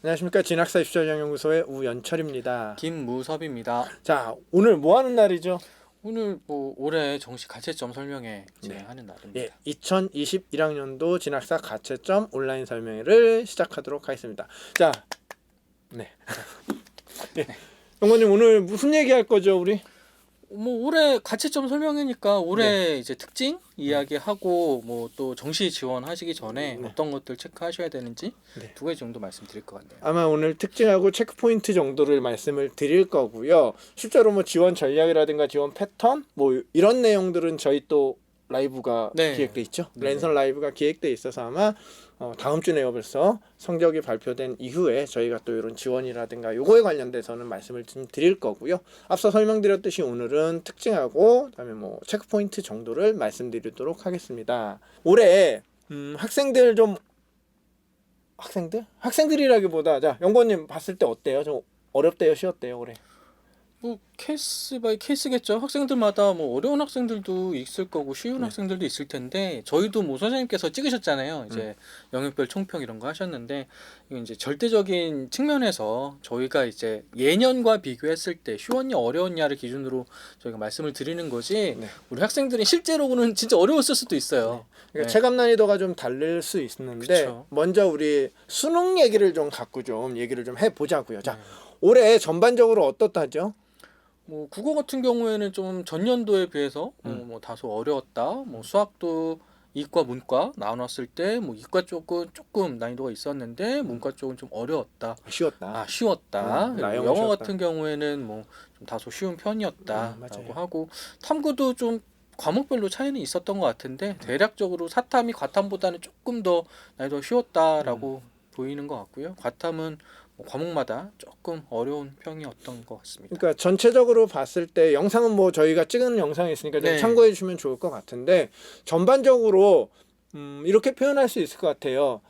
안녕하십니까. 진학사 입시전형연구소의 우연철입니다. 김무섭입니다. 자, 오늘 뭐 하는 날이죠? 오늘 뭐 올해 정시 가채점 설명회 네. 하는 날입니다. 예, 2021학년도 진학사 가채점 온라인 설명회를 시작하도록 하겠습니다. 자, 네. 네. 연구님 오늘 무슨 얘기 할 거죠, 우리? 뭐 올해 가채점 설명회니까 올해 이제 특징 이야기하고 뭐 또 정시 지원하시기 전에 어떤 것들 체크하셔야 되는지 두 가지 정도 말씀드릴 것 같네요. 아마 오늘 특징하고 체크포인트 정도를 말씀을 드릴 거고요. 실제로 뭐 지원 전략이라든가 지원 패턴 뭐 이런 내용들은 저희 또 라이브가 기획돼 있죠. 랜선 라이브가 기획돼 있어서 아마 다음 주 내에 벌써 성적이 발표된 이후에 저희가 또 이런 지원이라든가 요거에 관련돼서는 말씀을 좀 드릴 거고요. 앞서 설명드렸듯이 오늘은 특징하고 그다음에 뭐 체크포인트 정도를 말씀드리도록 하겠습니다. 올해 학생들 좀 학생들이라기보다 자 연구원님 봤을 때 어때요? 좀 어렵대요, 쉬웠대요 올해? 뭐 케이스 바이 케이스겠죠. 학생들마다 뭐 어려운 학생들도 있을 거고 쉬운 학생들도 있을 텐데 저희도 뭐 선생님께서 찍으셨잖아요. 이제 영역별 총평 이런 거 하셨는데 이거 이제 절대적인 측면에서 저희가 이제 예년과 비교했을 때 쉬웠냐 어려웠냐를 기준으로 저희가 말씀을 드리는 거지 우리 학생들이 실제로는 진짜 어려웠을 수도 있어요. 그러니까 체감 난이도가 좀 다를 수 있는데 먼저 우리 수능 얘기를 좀 갖고 좀 얘기를 좀 해보자고요. 자, 올해 전반적으로 어떻다죠? 뭐 국어 같은 경우에는 좀 전년도에 비해서 뭐 다소 어려웠다. 뭐 수학도 이과 문과 나눴을 때 뭐 이과 쪽은 조금 난이도가 있었는데 문과 쪽은 좀 어려웠다. 쉬웠다. 쉬웠다. 영어 쉬웠다. 같은 경우에는 뭐 좀 다소 쉬운 편이었다라고 하고 탐구도 좀 과목별로 차이는 있었던 것 같은데 대략적으로 사탐이 과탐보다는 조금 더 난이도가 쉬웠다라고 보이는 것 같고요. 과탐은 과목마다 조금 어려운 편이었던 것 같습니다. 그러니까 전체적으로 봤을 때 영상은 뭐 저희가 찍은 영상이 있으니까 좀 참고해 주시면 좋을 것 같은데 전반적으로 이렇게 표현할 수 있을 것 같아요.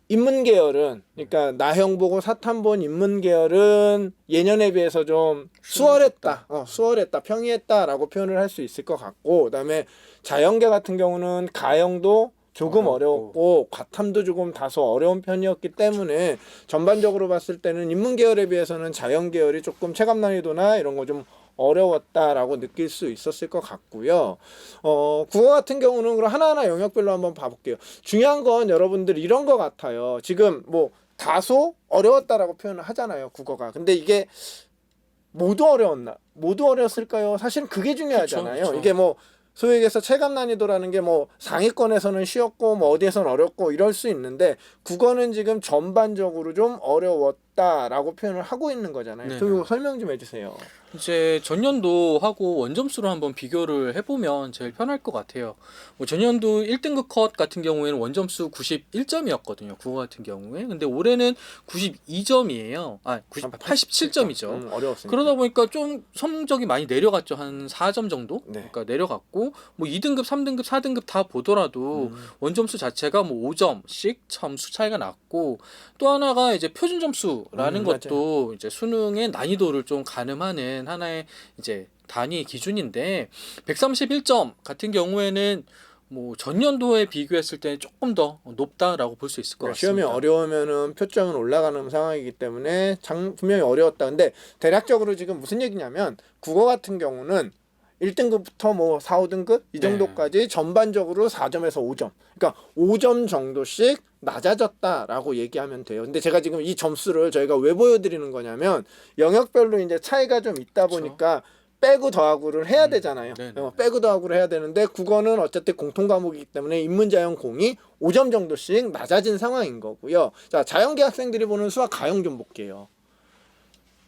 인문 계열은 그러니까 나형 보고 사탐 본 인문 계열은 예년에 비해서 좀 수월했다. 수월했다. 평이했다라고 표현을 할 수 있을 것 같고 그다음에 자연계 같은 경우는 가형도 조금 어려웠고 과탐도 조금 다소 어려운 편이었기 때문에 전반적으로 봤을 때는 인문 계열에 비해서는 자연 계열이 조금 체감 난이도나 이런 거 좀 어려웠다라고 느낄 수 있었을 것 같고요. 국어 같은 경우는 그럼 하나하나 영역별로 한번 봐볼게요. 중요한 건 여러분들 이런 것 같아요. 지금 뭐 다소 어려웠다라고 표현을 하잖아요, 국어가. 근데 이게 모두 어려웠나? 모두 어려웠을까요? 사실은 그게 중요하잖아요. 그쵸. 이게 뭐 소위 얘기해서 체감 난이도라는 게 뭐 상위권에서는 쉬웠고 뭐 어디에서는 어렵고 이럴 수 있는데 국어는 지금 전반적으로 좀 어려웠다라고 표현을 하고 있는 거잖아요. 그리고 설명 좀 해주세요. 이제 전년도하고 원점수로 한번 비교를 해보면 제일 편할 것 같아요. 뭐 전년도 1등급 컷 같은 경우에는 원점수 91점이었거든요. 국어 같은 경우에. 근데 올해는 92점이에요. 87점이죠. 어려웠으니까. 그러다 보니까 좀 성적이 많이 내려갔죠. 한 4점 정도? 그러니까 내려갔고 뭐 2등급, 3등급, 4등급 다 보더라도 원점수 자체가 뭐 5점씩 점수 차이가 났고 또 하나가 이제 표준 점수라는 것도 이제 수능의 난이도를 좀 가늠하는 하나의 이제 단위 기준인데 131점 같은 경우에는 뭐 전년도에 비교했을 때 조금 더 높다라고 볼 수 있을 것 같습니다. 시험이 어려우면은 표점은 올라가는 상황이기 때문에 분명히 어려웠다. 근데 대략적으로 지금 무슨 얘기냐면 국어 같은 경우는 1등급부터 뭐 4, 5등급 이 정도까지 전반적으로 4점에서 5점. 그러니까 5점 정도씩 낮아졌다라고 얘기하면 돼요. 근데 제가 지금 이 점수를 저희가 왜 보여드리는 거냐면 영역별로 이제 차이가 좀 있다 보니까 빼고 더하고를 해야 되잖아요. 빼고 더하고를 해야 되는데 국어는 어쨌든 공통 과목이기 때문에 인문자연 공이 5점 정도씩 낮아진 상황인 거고요. 자, 자연계 학생들이 보는 수학 가형 좀 볼게요.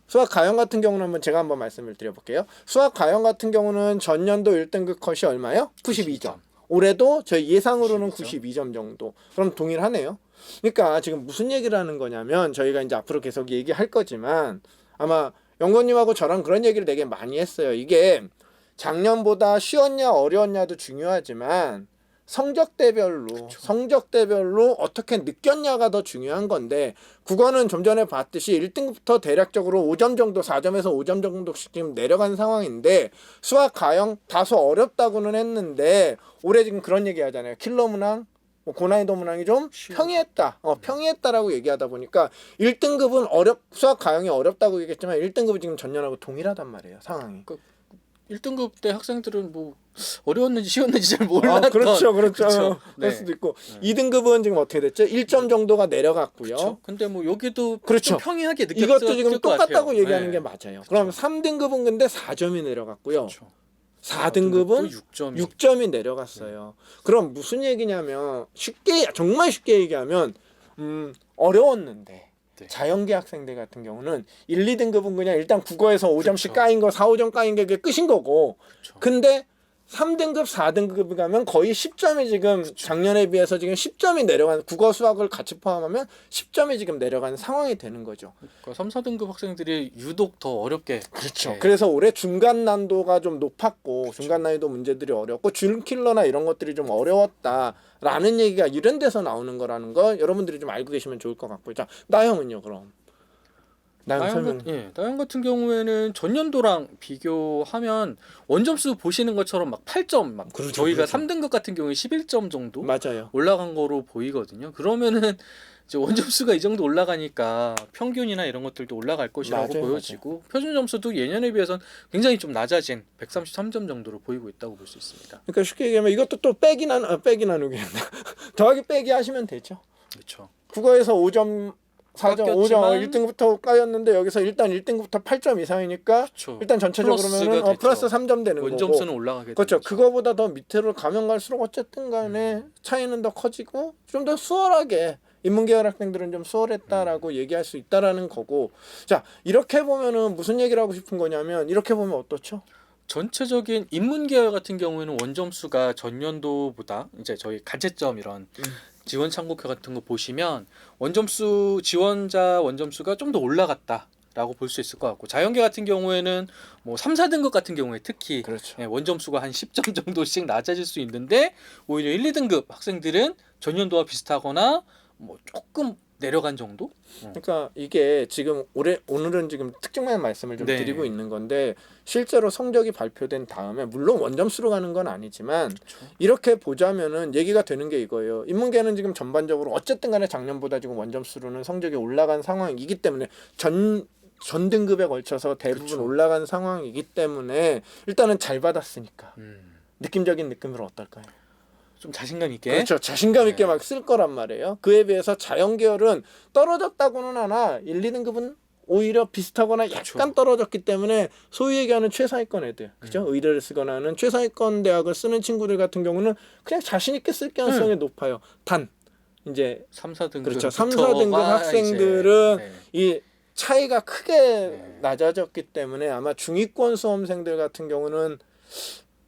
수학 가형 같은 경우는 제가 한번 말씀을 드려볼게요. 수학 가형 같은 경우는 전년도 1등급 컷이 얼마요? 92점. 올해도 저희 예상으로는 92점 정도. 그럼 동일하네요. 그러니까 지금 무슨 얘기를 하는 거냐면 저희가 이제 앞으로 계속 얘기할 거지만 아마 연구원님하고 저랑 그런 얘기를 되게 많이 했어요. 이게 작년보다 쉬웠냐 어려웠냐도 중요하지만 성적대별로 어떻게 느꼈냐가 더 중요한 건데 국어는 좀 전에 봤듯이 1등급부터 대략적으로 5점 정도 4점에서 5점 정도씩 지금 내려간 상황인데 수학 가형 다소 어렵다고는 했는데 올해 지금 그런 얘기 하잖아요. 킬러 문항 뭐 고난이도 문항이 좀 쉬운 평이했다. 평이했다라고 얘기하다 보니까 1등급은 수학 가형이 어렵다고 얘기했지만 1등급은 지금 전년하고 동일하단 말이에요. 상황이. 1등급 때 학생들은 뭐 어려웠는지 쉬웠는지 잘 몰랐던. 그렇죠. 그렇죠. 그럴 수도 있고 2등급은 지금 어떻게 됐죠? 1점 정도가 내려갔고요. 그렇죠. 근데 뭐 여기도 그렇죠. 좀 평이하게 느꼈을 이것도 지금 것 똑같다고 같아요. 얘기하는 게 맞아요. 그럼 3등급은 근데 4점이 내려갔고요. 그렇죠. 4등급은 6점이. 6점이 내려갔어요. 그럼 무슨 얘기냐면 정말 쉽게 얘기하면 어려웠는데 네. 자연계 학생들 같은 경우는 1, 2등급은 그냥 일단 국어에서 5점씩 그렇죠. 까인 거 4, 5점 까인 게 그게 끝인 거고 그렇죠. 근데 3등급, 4등급이 가면 거의 10점이 지금 작년에 비해서 지금 10점이 내려간 국어 수학을 같이 포함하면 10점이 지금 내려가는 상황이 되는 거죠. 그러니까 3, 4등급 학생들이 유독 더 어렵게. 그렇죠. 네. 그래서 올해 중간 난도가 좀 높았고 중간 난이도 문제들이 어렵고 줄킬러나 이런 것들이 좀 어려웠다라는 얘기가 이런 데서 나오는 거라는 거 여러분들이 좀 알고 계시면 좋을 것 같고요. 자, 나형은요 그럼. 나영 같은 경우에는 전년도랑 비교하면 원점수 보시는 것처럼 막 8점 막 그렇죠, 저희가 그렇죠. 3등급 같은 경우에 11점 정도 맞아요. 올라간 거로 보이거든요. 그러면은 이제 원점수가 이 정도 올라가니까 평균이나 이런 것들도 올라갈 것이라고 맞아요, 보여지고 표준 점수도 예년에 비해서는 굉장히 좀 낮아진 133점 정도로 보이고 있다고 볼 수 있습니다. 그러니까 쉽게 얘기하면 이것도 또 빼기 나누기 더하기 빼기 하시면 되죠. 그렇죠. 국어에서 5점 4점, 5점, 깎였지만 1등부터 까였는데 여기서 일단 1등부터 8점 이상이니까 그렇죠. 일단 전체적으로는 플러스 3점 되는 거고. 원점수는 올라가게 그렇죠. 되죠. 그거보다 더 밑으로 가면 갈수록 어쨌든 간에 차이는 더 커지고 좀 더 수월하게 인문계열 학생들은 좀 수월했다라고 얘기할 수 있다라는 거고. 자, 이렇게 보면은 무슨 얘기를 하고 싶은 거냐면 이렇게 보면 어떻죠? 전체적인 인문계열 같은 경우에는 원점수가 전년도보다 이제 저희 가채점 이런 지원 참고표 같은 거 보시면 원점수 지원자 원점수가 좀 더 올라갔다라고 볼 수 있을 것 같고 자연계 같은 경우에는 뭐 3, 4등급 같은 경우에 특히 그렇죠. 원점수가 한 10점 정도씩 낮아질 수 있는데 오히려 1, 2등급 학생들은 전년도와 비슷하거나 뭐 조금 내려간 정도? 그러니까 이게 지금 오늘은 지금 특정만 말씀을 좀 네. 드리고 있는 건데 실제로 성적이 발표된 다음에 물론 원점수로 가는 건 아니지만 그렇죠. 이렇게 보자면은 얘기가 되는 게 이거예요. 인문계는 지금 전반적으로 어쨌든 간에 작년보다 지금 원점수로는 성적이 올라간 상황이기 때문에 전 등급에 걸쳐서 대부분 그렇죠. 올라간 상황이기 때문에 일단은 잘 받았으니까 느낌적인 느낌으로 어떨까요? 좀 자신감 있게. 그렇죠. 자신감 있게 네. 막 쓸 거란 말이에요. 그에 비해서 자연계열은 떨어졌다고는 하나 1, 2등급은 오히려 비슷하거나 약간 그렇죠. 떨어졌기 때문에 소위 얘기하는 최상위권 애들, 그죠? 의대를 쓰거나 하는 최상위권 대학을 쓰는 친구들 같은 경우는 그냥 자신 있게 쓸 가능성이 높아요. 단 이제 3, 4등급 그렇죠. 3, 4등급 학생들은 이 차이가 크게 낮아졌기 때문에 아마 중위권 수험생들 같은 경우는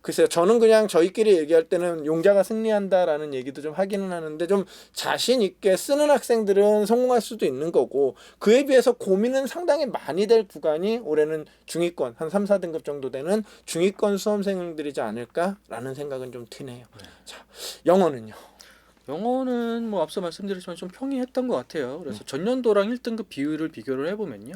글쎄요. 저는 그냥 저희끼리 얘기할 때는 용자가 승리한다라는 얘기도 좀 하기는 하는데 좀 자신 있게 쓰는 학생들은 성공할 수도 있는 거고 그에 비해서 고민은 상당히 많이 될 구간이 올해는 중위권 한 3, 4등급 정도 되는 중위권 수험생들이지 않을까라는 생각은 좀 드네요. 자, 영어는요. 영어는 뭐 앞서 말씀드렸지만 좀 평이했던 것 같아요. 그래서 전년도랑 1등급 비율을 비교를 해보면요.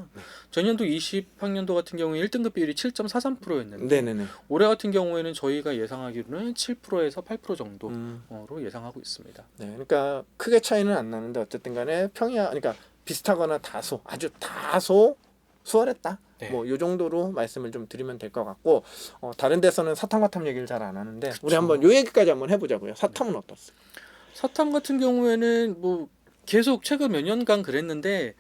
전년도 20학년도 같은 경우에 1등급 비율이 7.43%였는데 네네네. 올해 같은 경우에는 저희가 예상하기로는 7%에서 8% 정도로 예상하고 있습니다. 네, 그러니까 크게 차이는 안 나는데 어쨌든 간에 그러니까 비슷하거나 아주 다소 수월했다. 네. 뭐 이 정도로 말씀을 좀 드리면 될 것 같고 다른 데서는 사탐과탐 얘기를 잘 안 하는데 그쵸. 우리 한번 요 얘기까지 한번 해보자고요. 사탐은 어떻습니까? 사탐 같은 경우에는 뭐 계속 최근 몇 년간 그랬는데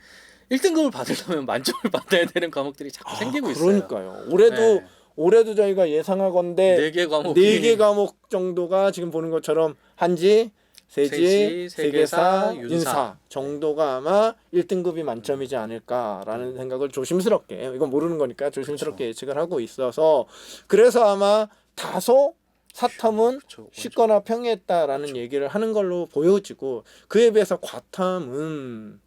1등급을 받으려면 만점을 받아야 되는 과목들이 자꾸 생기고 있어요. 그러니까요. 네. 올해도 저희가 예상하건대 4개 과목이 4개 과목 정도가 지금 보는 것처럼 한지, 세지, 세계사, 윤사 정도가 아마 1등급이 만점이지 않을까라는 생각을 조심스럽게 이건 모르는 거니까 조심스럽게 예측을 하고 있어서 그래서 아마 다소 사탐은 그렇죠. 쉽거나 평이했다라는 얘기를 하는 걸로 보여지고 그에 비해서 과탐은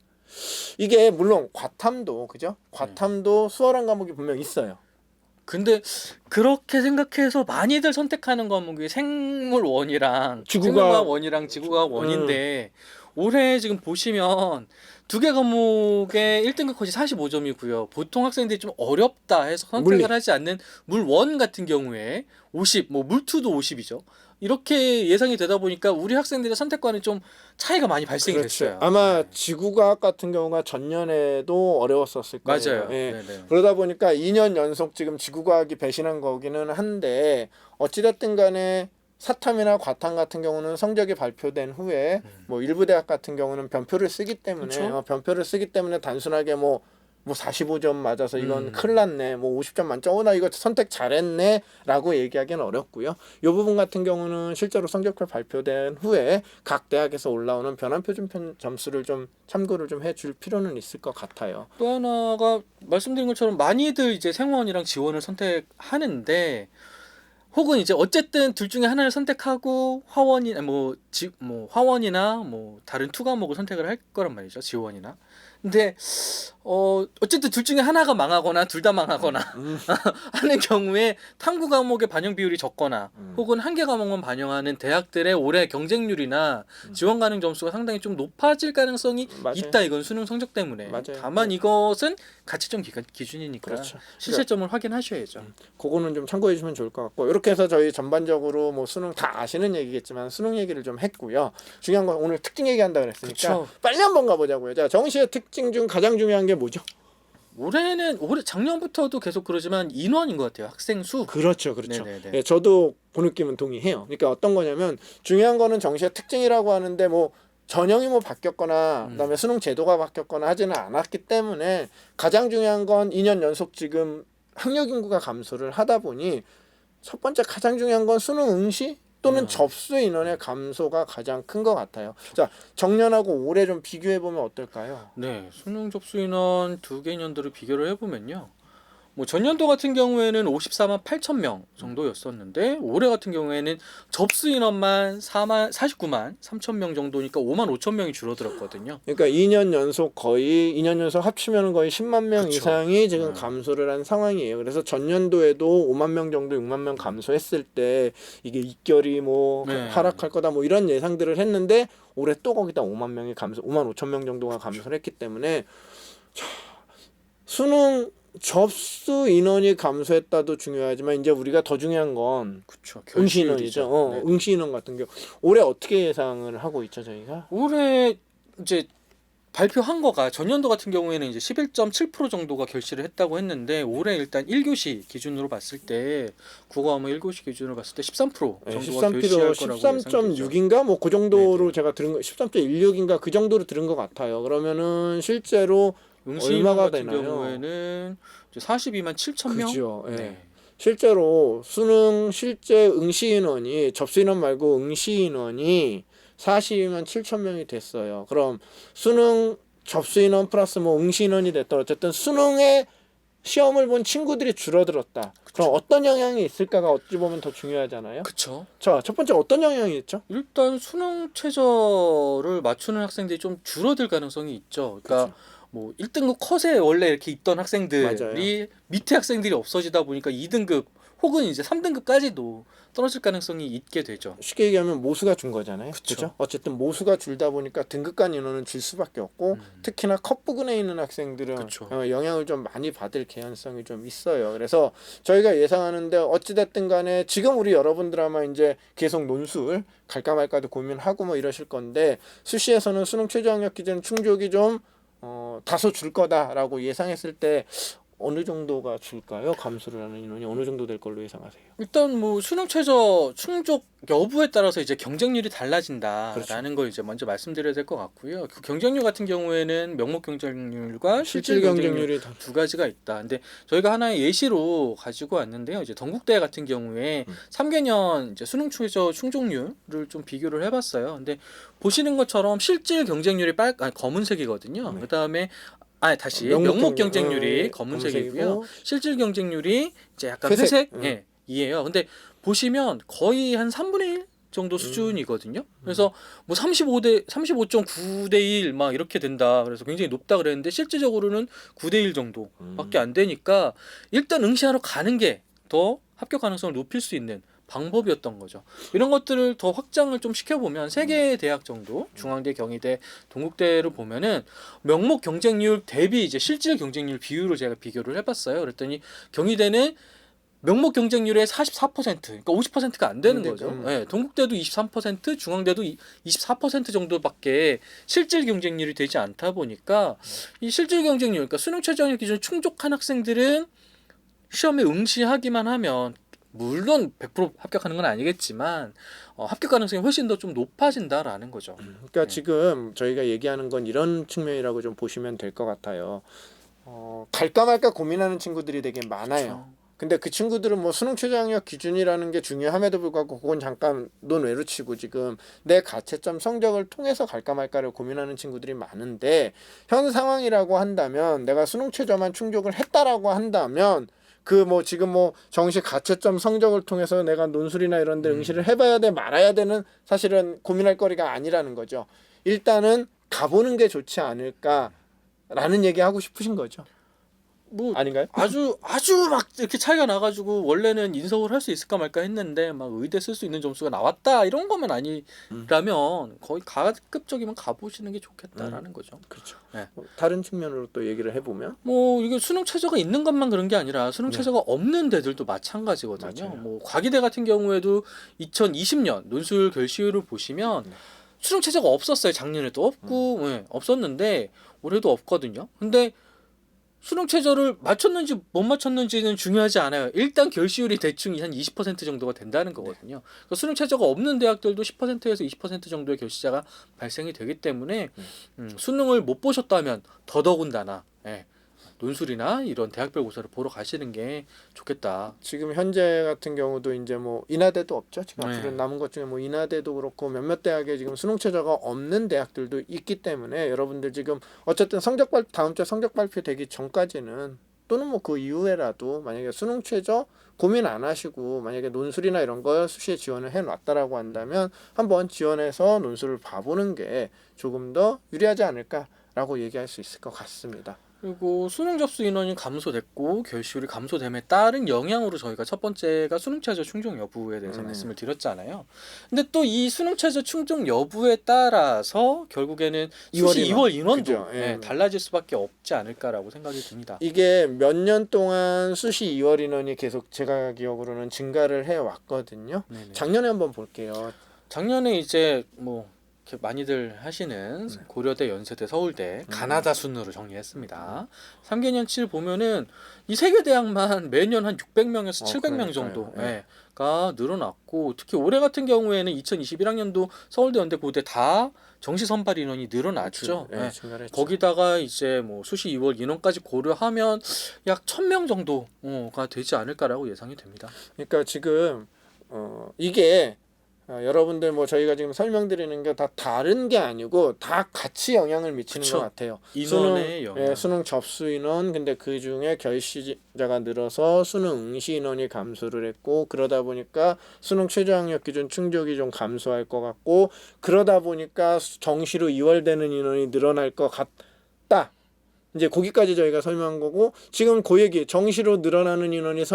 이게 물론 과탐도 그죠? 과탐도 수월한 과목이 분명 있어요. 근데 그렇게 생각해서 많이들 선택하는 과목이 생물원이랑 생물과학원이랑 지구과학 원인데 올해 지금 보시면 2개 과목의 1등급 컷이 45점이고요. 보통 학생들이 좀 어렵다 해서 선택을 물리. 하지 않는 물원 같은 경우에 50, 뭐 물투도 50이죠. 이렇게 예상이 되다 보니까 우리 학생들의 선택과는 좀 차이가 많이 발생이 그렇죠. 됐어요. 아마 지구과학 같은 경우가 전년에도 어려웠었을 거예요. 맞아요. 예. 네네. 그러다 보니까 2년 연속 지금 지구과학이 배신한 거기는 한데 어찌됐든 간에 사탐이나 과탐 같은 경우는 성적이 발표된 후에 뭐 일부 대학 같은 경우는 변표를 쓰기 때문에 그쵸? 변표를 쓰기 때문에 단순하게 뭐 45점 맞아서 이건 큰일 났네. 뭐 50점 만점. 나 이거 선택 잘했네. 라고 얘기하기는 어렵고요. 이 부분 같은 경우는 실제로 성적표 발표된 후에 각 대학에서 올라오는 변환 표준 점수를 좀 참고를 좀 해줄 필요는 있을 것 같아요. 또 하나가 말씀드린 것처럼 많이들 이제 생원이랑 지원을 선택하는데 혹은 이제 어쨌든 둘 중에 하나를 선택하고 화원이나 뭐 화원이나 뭐 다른 투 과목을 선택을 할 거란 말이죠. 지원이나. 근데 어쨌든 둘 중에 하나가 망하거나 둘 다 망하거나 하는 경우에 탐구 과목의 반영 비율이 적거나 혹은 한 개 과목만 반영하는 대학들의 올해 경쟁률이나 지원 가능 점수가 상당히 좀 높아질 가능성이 맞아요. 있다. 이건 수능 성적 때문에. 맞아요. 다만 이것은 가치점 기준이니까 그렇죠. 실체점을 확인하셔야죠. 그거는 좀 참고해 주시면 좋을 것 같고 이렇게 해서 저희 전반적으로 뭐 수능 다 아시는 얘기겠지만 수능 얘기를 좀 했고요. 중요한 건 오늘 특징 얘기한다 그랬으니까 그쵸. 빨리 한번 가보자고요. 자, 정시의 특징 중 가장 중요한 게 뭐죠? 올해 작년부터도 계속 그러지만 인원인 것 같아요. 학생 수. 그렇죠. 네네네. 예, 저도 그 느낌은 동의해요. 그러니까 어떤 거냐면 중요한 거는 정시의 특징이라고 하는데 뭐 전형이 뭐 바뀌었거나 그다음에 수능 제도가 바뀌었거나 하지는 않았기 때문에 가장 중요한 건 2년 연속 지금 학력 인구가 감소를 하다 보니 첫 번째 가장 중요한 건 수능 응시 또는 접수 인원의 감소가 가장 큰 것 같아요. 자, 정년하고 올해 좀 비교해 보면 어떨까요? 네, 수능 접수 인원 두 개 년도를 비교를 해보면요. 뭐 전년도 같은 경우에는 54만 8천 명 정도였었는데 올해 같은 경우에는 접수 인원만 49만 3천 명 정도니까 5만 5천 명이 줄어들었거든요. 그러니까 2년 연속 합치면 거의 10만 명 그쵸. 이상이 지금 감소를 한 상황이에요. 그래서 전년도에도 5만 명 정도 6만 명 감소했을 때 이게 입결이 뭐 네. 하락할 거다 뭐 이런 예상들을 했는데 올해 또 거기다 5만 5천 명 정도가 감소를 했기 때문에 수능 접수 인원이 감소했다도 중요하지만 이제 우리가 더 중요한 건 그렇죠. 응시 인원이죠. 네. 응시 인원 같은 경우 올해 어떻게 예상을 하고 있죠 저희가? 올해 이제 발표한 거가 전년도 같은 경우에는 이제 11.7% 정도가 결시를 했다고 했는데 올해 일단 1교시 기준으로 봤을 때 국어 과목 1교시 기준으로 봤을 때 13% 정도가 결시할 거라고 예상되죠. 13.6인가 뭐 그 정도로 네네. 제가 들은 거 13.16인가 그 정도로 들은 것 같아요. 그러면은 실제로 응시 얼마가 인원 같은 되나요? 경우에는 이제 42만 7천 명. 그죠. 예. 네. 실제로 수능 실제 응시 인원이 접수 인원 말고 응시 인원이 42만 7천 명이 됐어요. 그럼 수능 접수 인원 플러스 뭐 응시 인원이 됐다. 어쨌든 수능에 시험을 본 친구들이 줄어들었다. 그럼 어떤 영향이 있을까가 어찌 보면 더 중요하잖아요. 그렇죠. 자, 첫 번째 어떤 영향이 있죠? 일단 수능 최저를 맞추는 학생들이 좀 줄어들 가능성이 있죠. 그러니까 뭐 1등급 컷에 원래 이렇게 있던 학생들이 맞아요. 밑에 학생들이 없어지다 보니까 2등급 혹은 이제 3등급까지도 떨어질 가능성이 있게 되죠. 쉽게 얘기하면 모수가 준 거잖아요. 그쵸. 그죠? 어쨌든 모수가 줄다 보니까 등급 간 인원은 줄 수밖에 없고 특히나 컷 부근에 있는 학생들은 그쵸. 영향을 좀 많이 받을 개연성이 좀 있어요. 그래서 저희가 예상하는데 어찌됐든 간에 지금 우리 여러분들 아마 이제 계속 논술 갈까 말까도 고민하고 뭐 이러실 건데 수시에서는 수능 최저 학력 기준 충족이 좀 다소 줄 거다라고 예상했을 때 어느 정도가 줄까요? 감소를 하는 인원이 어느 정도 될 걸로 예상하세요? 일단 뭐 수능 최저 충족 여부에 따라서 이제 경쟁률이 달라진다라는 걸 이제 먼저 말씀드려야 될 것 같고요. 그 경쟁률 같은 경우에는 명목 경쟁률과 실질 경쟁률 두 가지가 있다. 근데 저희가 하나의 예시로 가지고 왔는데요. 이제 동국대 같은 경우에 3개년 이제 수능 최저 충족률을 좀 비교를 해봤어요. 근데 보시는 것처럼 실질 경쟁률이 검은색이거든요. 네. 그다음에 명목 경쟁률이 검은색이고요. 실질 경쟁률이 이제 약간 회색 이에요. 근데 보시면 거의 한 3분의 1 정도 수준이거든요. 그래서 뭐 35.9대 1 막 이렇게 된다. 그래서 굉장히 높다 그랬는데 실질적으로는 9대 1 정도밖에 안 되니까 일단 응시하러 가는 게 더 합격 가능성을 높일 수 있는 방법이었던 거죠. 이런 것들을 더 확장을 좀 시켜보면 3개의 대학 정도, 중앙대, 경희대, 동국대를 보면은 명목 경쟁률 대비 이제 실질 경쟁률 비율을 제가 비교를 해봤어요. 그랬더니 경희대는 명목 경쟁률의 44%, 그러니까 50%가 안 되는 거죠. 음. 예, 동국대도 23%, 중앙대도 24% 정도밖에 실질 경쟁률이 되지 않다 보니까 이 실질 경쟁률, 그러니까 수능 최저학력 기준 충족한 학생들은 시험에 응시하기만 하면 물론 100% 합격하는 건 아니겠지만 합격 가능성이 훨씬 더 좀 높아진다라는 거죠. 그러니까 지금 저희가 얘기하는 건 이런 측면이라고 좀 보시면 될 것 같아요. 갈까 말까 고민하는 친구들이 되게 많아요. 근데 그 친구들은 뭐 수능 최저학력 기준이라는 게 중요함에도 불구하고 그건 잠깐 논외로 치고 지금 내 가채점 성적을 통해서 갈까 말까를 고민하는 친구들이 많은데, 현 상황이라고 한다면 내가 수능 최저만 충족을 했다라고 한다면 그 뭐 지금 뭐 정시 가채점 성적을 통해서 내가 논술이나 이런 데 응시를 해봐야 돼 말아야 되는 사실은 고민할 거리가 아니라는 거죠. 일단은 가보는 게 좋지 않을까라는 얘기 하고 싶으신 거죠. 뭐 아닌가요? 아주 막 이렇게 차이가 나가지고 원래는 인서울 할 수 있을까 말까 했는데 막 의대 쓸 수 있는 점수가 나왔다 이런 거면 아니라면 거의 가급적이면 가보시는 게 좋겠다라는 거죠. 그렇죠. 네. 다른 측면으로 또 얘기를 해보면 뭐 이게 수능 최저가 있는 것만 그런 게 아니라 수능 네. 최저가 없는 데들도 마찬가지거든요. 맞아요. 뭐 과기대 같은 경우에도 2020년 논술 결시율을 보시면 수능 최저가 없었어요. 작년에도 없고 네, 없었는데 올해도 없거든요. 근데 수능 최저를 맞췄는지 못 맞췄는지는 중요하지 않아요. 일단 결시율이 대충 한 20% 정도가 된다는 거거든요. 그러니까 수능 최저가 없는 대학들도 10%에서 20% 정도의 결시자가 발생이 되기 때문에 수능을 못 보셨다면 더더군다나 논술이나 이런 대학별 고사를 보러 가시는 게 좋겠다. 지금 현재 같은 경우도 이제 뭐 인하대도 없죠. 지금 네. 앞으로 남은 것 중에 뭐 인하대도 그렇고 몇몇 대학에 지금 수능 최저가 없는 대학들도 있기 때문에 여러분들 지금 어쨌든 다음 주에 성적 발표되기 전까지는 또는 뭐 그 이후에라도 만약에 수능 최저 고민 안 하시고 만약에 논술이나 이런 거 수시에 지원을 해놨다라고 한다면 한번 지원해서 논술을 봐보는 게 조금 더 유리하지 않을까라고 얘기할 수 있을 것 같습니다. 그리고 수능 접수 인원이 감소됐고 결시율이 감소됨에 따른 영향으로 저희가 첫 번째가 수능 최저 충족 여부에 대해서 말씀을 드렸잖아요. 근데 또 이 수능 최저 충족 여부에 따라서 결국에는 수시 2월 인원도 그죠. 예. 달라질 수밖에 없지 않을까라고 생각이 듭니다. 이게 몇 년 동안 수시 2월 인원이 계속 제가 기억으로는 증가를 해 왔거든요. 네네. 작년에 한번 볼게요. 작년에 이제 뭐 이렇게 많이들 하시는 고려대, 연세대, 서울대 가나다 순으로 정리했습니다. 3개년치를 보면은 이 세 개 대학만 매년 한 600명에서 700명 정도가 늘어났고, 특히 올해 같은 경우에는 2021학년도 서울대, 연대, 고대 다 정시 선발 인원이 늘어났죠. 증가를 했죠. 거기다가 이제 뭐 수시 2월 인원까지 고려하면 약 1000명 정도가 되지 않을까라고 예상이 됩니다. 그러니까 지금 이게 여러분들 뭐 저희가 지금 설명드리는 게 다 다른 게 아니고 다 같이 영향을 미치는 그쵸. 것 같아요. 인원의 영향. 수능 접수 인원, 근데 그 중에 결시자가 늘어서 수능 응시 인원이 감소를 했고, 그러다 보니까 수능 최저학력 기준 충족이 좀 감소할 것 같고, 그러다 보니까 정시로 2월 되는 인원이 늘어날 것 같다. 이제 거기까지 저희가 설명한 거고, 지금 그 얘기 정시로 늘어나는 인원이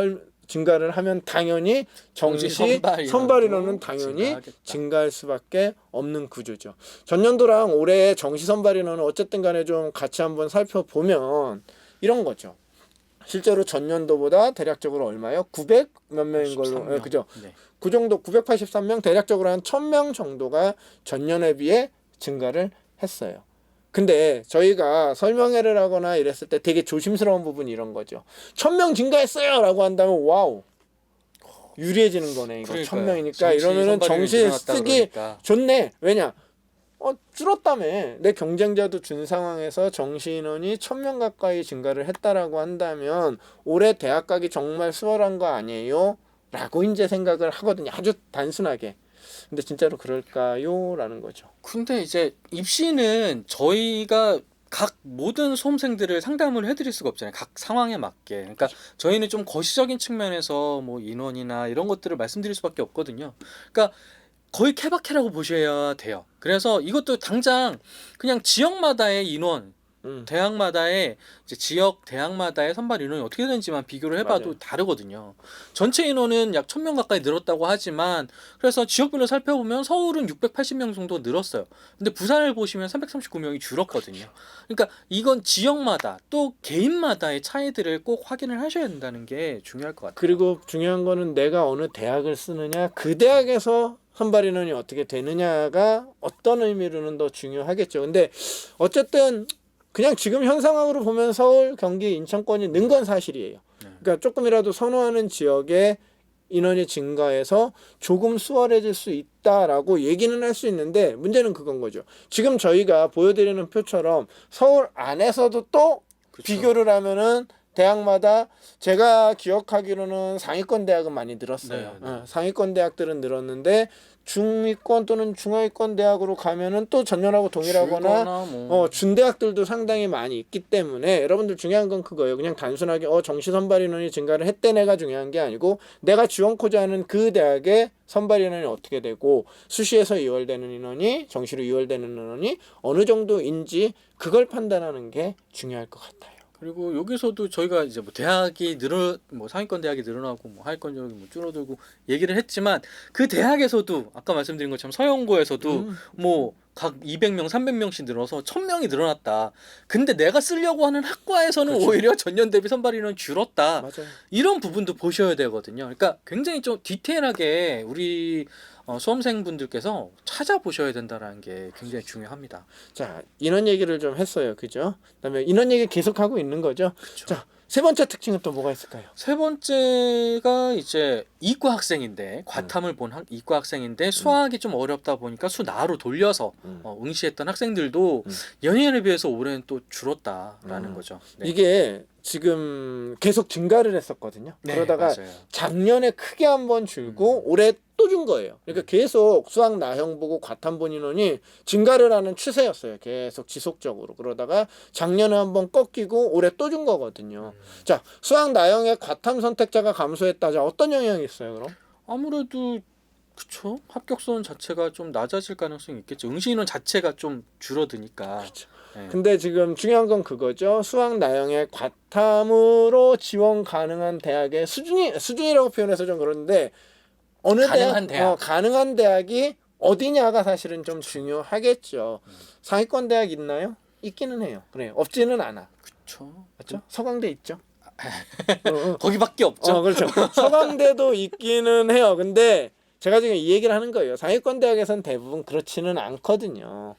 증가를 하면 당연히 정시 선발 인원은 당연히 증가하겠다. 증가할 수밖에 없는 구조죠. 전년도랑 올해 정시 선발 인원은 어쨌든 간에 좀 같이 한번 살펴보면 이런 거죠. 실제로 전년도보다 대략적으로 얼마요? 900 몇 명인 걸로. 네, 그죠? 네. 그 정도 983명, 대략적으로 한 1000명 정도가 전년에 비해 증가를 했어요. 근데 저희가 설명회를 하거나 이랬을 때 되게 조심스러운 부분이 이런 거죠. 1000명 증가했어요 라고 한다면 와우, 유리해지는 거네. 이거 1000명이니까 이러면은 정시 쓰기 그러니까. 좋네. 왜냐, 줄었다며. 내 경쟁자도 준 상황에서 정시 인원이 1000명 가까이 증가를 했다라고 한다면 올해 대학 가기 정말 수월한 거 아니에요? 라고 이제 생각을 하거든요. 아주 단순하게. 근데 진짜로 그럴까요? 라는 거죠. 근데 이제 입시는 저희가 각 모든 수험생들을 상담을 해드릴 수가 없잖아요. 각 상황에 맞게. 그러니까 저희는 좀 거시적인 측면에서 뭐 인원이나 이런 것들을 말씀드릴 수밖에 없거든요. 그러니까 거의 케바케라고 보셔야 돼요. 그래서 이것도 당장 그냥 지역마다의 인원 대학마다의 이제 지역 대학마다의 선발 인원이 어떻게 되는지만 비교를 해봐도 맞아요. 다르거든요. 전체 인원은 약 1,000명 가까이 늘었다고 하지만 그래서 지역별로 살펴보면 서울은 680명 정도 늘었어요. 근데 부산을 보시면 339명이 줄었거든요. 그러니까 이건 지역마다 또 개인마다의 차이들을 꼭 확인을 하셔야 된다는 게 중요할 것 같아요. 그리고 중요한 거는 내가 어느 대학을 쓰느냐, 그 대학에서 선발 인원이 어떻게 되느냐가 어떤 의미로는 더 중요하겠죠. 근데 어쨌든 그냥 지금 현 상황으로 보면 서울, 경기, 인천권이 는 건 사실이에요. 그러니까 조금이라도 선호하는 지역에 인원이 증가해서 조금 수월해질 수 있다라고 얘기는 할 수 있는데 문제는 그건 거죠. 지금 저희가 보여드리는 표처럼 서울 안에서도 또 그쵸. 비교를 하면은 대학마다 제가 기억하기로는 상위권 대학은 많이 늘었어요. 네, 네. 상위권 대학들은 늘었는데 중위권 또는 중하위권 대학으로 가면은 또 전년하고 동일하거나 줄거나 뭐. 준대학들도 상당히 많이 있기 때문에 여러분들 중요한 건 그거예요. 그냥 단순하게 정시 선발 인원이 증가를 했대네가 중요한 게 아니고 내가 지원코자 하는 그 대학의 선발 인원이 어떻게 되고 수시에서 이월되는 인원이 정시로 이월되는 인원이 어느 정도인지 그걸 판단하는 게 중요할 것 같아요. 그리고 여기서도 저희가 이제 뭐 대학이 뭐 상위권 대학이 늘어나고 뭐 하위권 대학이 뭐 줄어들고 얘기를 했지만 그 대학에서도 아까 말씀드린 것처럼 서영고에서도 뭐 각 200명, 300명씩 늘어서 1,000명이 늘어났다. 근데 내가 쓰려고 하는 학과에서는 그렇죠. 오히려 전년 대비 선발 인원 줄었다. 맞아요. 이런 부분도 보셔야 되거든요. 그러니까 굉장히 좀 디테일하게 우리 수험생분들께서 찾아보셔야 된다는 게 굉장히 중요합니다. 자, 인원 얘기를 좀 했어요. 그죠? 그다음에 인원 얘기 계속하고 있는 거죠. 그쵸. 자, 세 번째 특징은 또 뭐가 있을까요? 세 번째가 이제 이과 학생인데 과탐을 본 이과 학생인데 수학이 좀 어렵다 보니까 수나로 돌려서 응시했던 학생들도 연예인에 비해서 올해는 또 줄었다라는 거죠. 네. 이게 지금 계속 증가를 했었거든요. 네, 그러다가 맞아요. 작년에 크게 한번 줄고 올해 또 준 거예요. 그러니까 계속 수학 나형 보고 과탐 본 인원이 증가를 하는 추세였어요. 계속 지속적으로. 그러다가 작년에 한번 꺾이고 올해 또 준 거거든요. 자, 수학 나형의 과탐 선택자가 감소했다. 자, 어떤 영향이 있어요, 그럼? 아무래도 그쵸. 합격선 자체가 좀 낮아질 가능성이 있겠죠. 응시 인원 자체가 좀 줄어드니까. 그렇죠. 네. 근데 지금 중요한 건 그거죠. 수학 나형의 과탐으로 지원 가능한 대학의 수준이라고 표현해서 좀 그런데 어느 가능한 대학. 가능한 대학이 어디냐가 사실은 좀 중요하겠죠. 상위권 대학 있나요? 있기는 해요. 그래. 없지는 않아. 그쵸. 맞죠? 서강대 있죠. 거기밖에 없죠. 그렇죠. 서강대도 있기는 해요. 근데 제가 지금 이 얘기를 하는 거예요. 상위권 대학에선 대부분 그렇지는 않거든요.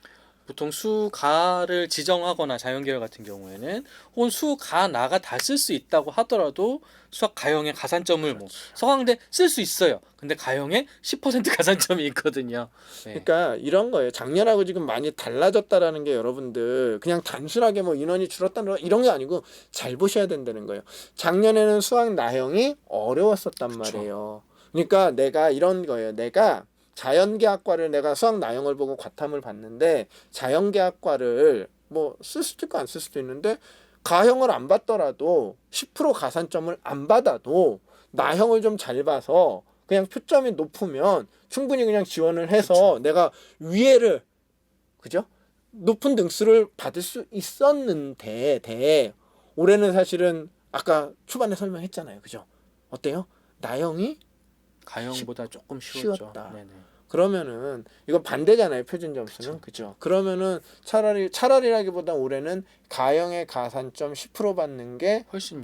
보통 수가를 지정하거나 자연계열 같은 경우에는 혹은 수가나가 다 쓸 수 있다고 하더라도 수학 가형의 가산점을 뭐 서강대 쓸 수 있어요. 근데 가형에 10% 가산점이 있거든요. 네. 그러니까 이런 거예요. 작년하고 지금 많이 달라졌다라는 게 여러분들 그냥 단순하게 뭐 인원이 줄었다는 이런 게 아니고 잘 보셔야 된다는 거예요. 작년에는 수학 나형이 어려웠었단 말이에요. 그러니까 내가 이런 거예요. 내가 자연계학과를 내가 수학 나형을 보고 과탐을 봤는데 자연계학과를 뭐 쓸 수도 있고 안 쓸 수도 있는데 가형을 안 받더라도 10% 가산점을 안 받아도 나형을 좀 잘 봐서 그냥 표점이 높으면 충분히 그냥 지원을 해서 그쵸. 내가 위에를 그죠? 높은 등수를 받을 수 있었는데 올해는 사실은 아까 초반에 설명했잖아요. 그죠? 어때요? 나형이 가형보다 조금 쉬웠죠. 쉬웠다. 네네. 그러면은 이거 반대잖아요. 표준 점수는. 그죠? 그러면은 차라리라기보다 올해는 가형의 가산점 10% 받는 게 훨씬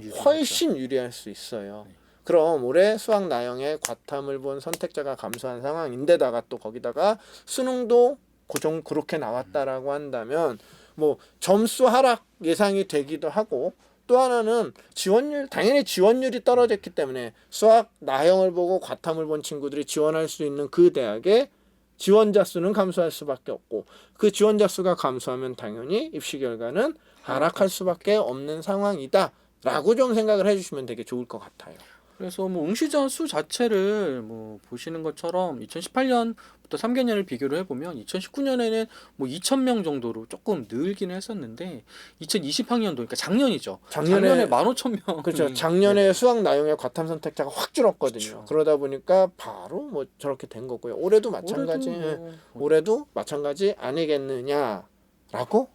유리할 수 있어요. 네. 그럼 올해 수학 나형의 과탐을 본 선택자가 감소한 상황인데다가 또 거기다가 수능도 그렇게 나왔다라고 한다면 뭐 점수 하락 예상이 되기도 하고 또 하나는 당연히 지원율이 떨어졌기 때문에 수학 나형을 보고 과탐을 본 친구들이 지원할 수 있는 그 대학의 지원자 수는 감소할 수밖에 없고 그 지원자 수가 감소하면 당연히 입시 결과는 하락할 수밖에 없는 상황이다라고 좀 생각을 해주시면 되게 좋을 것 같아요. 그래서 뭐 응시자 수 자체를 뭐 보시는 것처럼 2018년부터 3개년을 비교를 해보면 2019년에는 뭐 2,000명 정도로 조금 늘기는 했었는데 2020학년도 그러니까 작년이죠. 작년에 15,000명. 그렇죠. 작년에 수학 나형의 과탐 선택자가 확 줄었거든요. 그렇죠. 그러다 보니까 바로 뭐 저렇게 된 거고요. 올해도 마찬가지. 올해도 마찬가지 아니겠느냐라고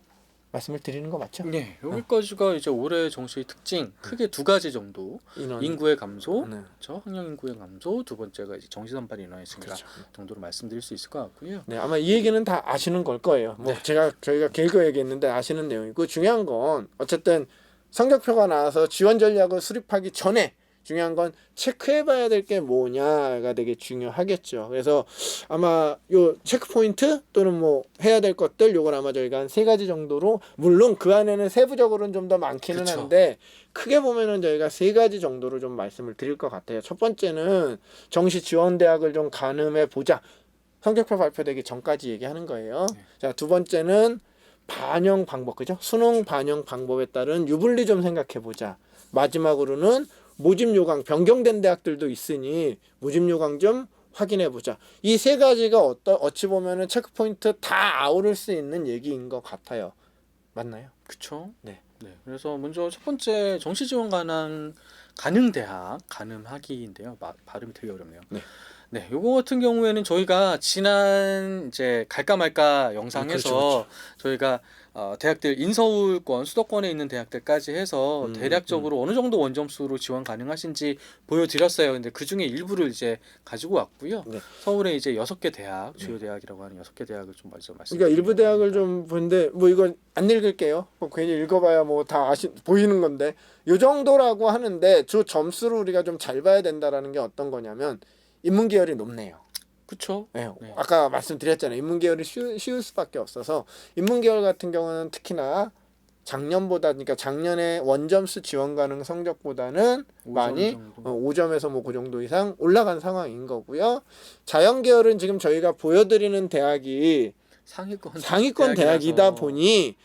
말씀을 드리는 거 맞죠? 네, 여기까지가 이제 올해 정시의 특징 크게 두 가지 정도. 인구의 감소, 그렇죠? 학령 인구의 감소. 두 번째가 이제 정시 선발 인원의 증가 그렇죠. 정도로 말씀드릴 수 있을 것 같고요. 네, 아마 이 얘기는 다 아시는 걸 거예요. 뭐 저희가 길게 얘기했는데 아시는 내용이고 중요한 건 어쨌든 성적표가 나와서 지원 전략을 수립하기 전에 중요한 건 체크해봐야 될 게 뭐냐가 되게 중요하겠죠. 그래서 아마 요 체크 포인트 또는 뭐 해야 될 것들 요건 아마 저희가 한 3가지 정도로 물론 그 안에는 세부적으로는 좀 더 많기는 그쵸. 한데 크게 보면은 저희가 3가지 정도로 좀 말씀을 드릴 것 같아요. 첫 번째는 정시 지원 대학을 좀 가늠해 보자. 성적표 발표되기 전까지 얘기하는 거예요. 자, 두 번째는 반영 방법, 그죠? 수능 반영 방법에 따른 유불리 좀 생각해 보자. 마지막으로는 모집 요강 변경된 대학들도 있으니 모집 요강 좀 확인해 보자. 이 3가지가 어찌 보면은 체크 포인트 다 아우를 수 있는 얘기인 것 같아요. 맞나요? 그렇죠. 네. 그래서 먼저 첫 번째 정시 지원 가능 대학 가늠하기인데요. 발음이 되게 어렵네요. 네, 요거 같은 경우에는 저희가 지난 이제 갈까 말까 영상에서 그렇죠. 저희가 대학들 인서울권 수도권에 있는 대학들까지 해서 대략적으로 어느 정도 원점수로 지원 가능하신지 보여드렸어요. 근데 그 중에 일부를 이제 가지고 왔고요. 네. 서울에 이제 6개 대학, 주요 대학이라고 하는 6개 대학을 좀 먼저 말씀드릴게요. 그러니까 일부 대학을 좀 보는데 뭐 이건 안 읽을게요. 뭐 괜히 읽어봐야 뭐 다 보이는 건데 요 정도라고 하는데 저 점수를 우리가 좀 잘 봐야 된다라는 게 어떤 거냐면 인문 계열이 높네요. 그렇죠. 네. 아까 말씀드렸잖아요. 인문 계열이 쉬울 수밖에 없어서 인문 계열 같은 경우는 특히나 작년보다 그러니까 작년에 원점수 지원 가능 성적보다는 5점 많이 정도. 5점에서 뭐 그 정도 이상 올라간 상황인 거고요. 자연 계열은 지금 저희가 보여드리는 대학이 상위권 대학이다 보니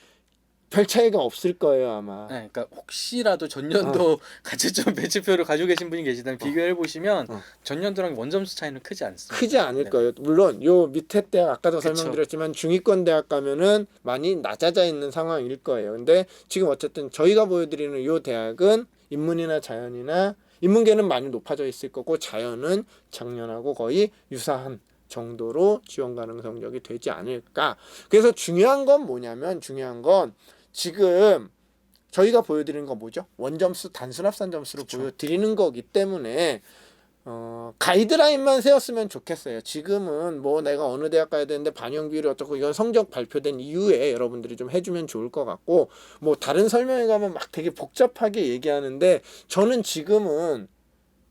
별 차이가 없을 거예요 아마. 네, 그러니까 혹시라도 전년도 가채점 배치표를 가지고 계신 분이 계시다면 비교해 보시면 전년도랑 원점수 차이는 크지 않습니다. 크지 않을 거예요. 물론 요 밑에 대학 아까도 설명드렸지만 중위권 대학 가면은 많이 낮아져 있는 상황일 거예요. 근데 지금 어쨌든 저희가 보여드리는 요 대학은 인문이나 자연이나 인문계는 많이 높아져 있을 거고 자연은 작년하고 거의 유사한 정도로 지원 가능 성적이 되지 않을까. 그래서 중요한 건 뭐냐면 중요한 건 지금 저희가 보여드리는 건 뭐죠? 원점수 단순 합산 점수로 보여드리는 거기 때문에 가이드라인만 세웠으면 좋겠어요. 지금은 뭐 내가 어느 대학 가야 되는데 반영 비율이 어떻고 이건 성적 발표된 이후에 여러분들이 좀 해주면 좋을 것 같고 뭐 다른 설명회 가면 막 되게 복잡하게 얘기하는데 저는 지금은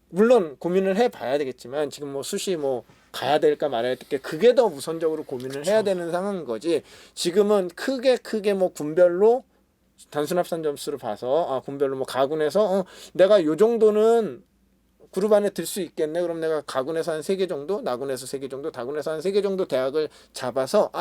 물론 고민을 해봐야 되겠지만 지금 뭐 수시 뭐 가야 될까 말아야 될까 그게 더 우선적으로 고민을 해야 되는 상황인 거지. 지금은 크게 뭐 군별로 단순 합산 점수를 봐서 군별로 뭐 가군에서 내가 요 정도는 그룹 안에 들 수 있겠네. 그럼 내가 가군에서 한 3개 정도, 나군에서 3개 정도, 다군에서 한 3개 정도 대학을 잡아서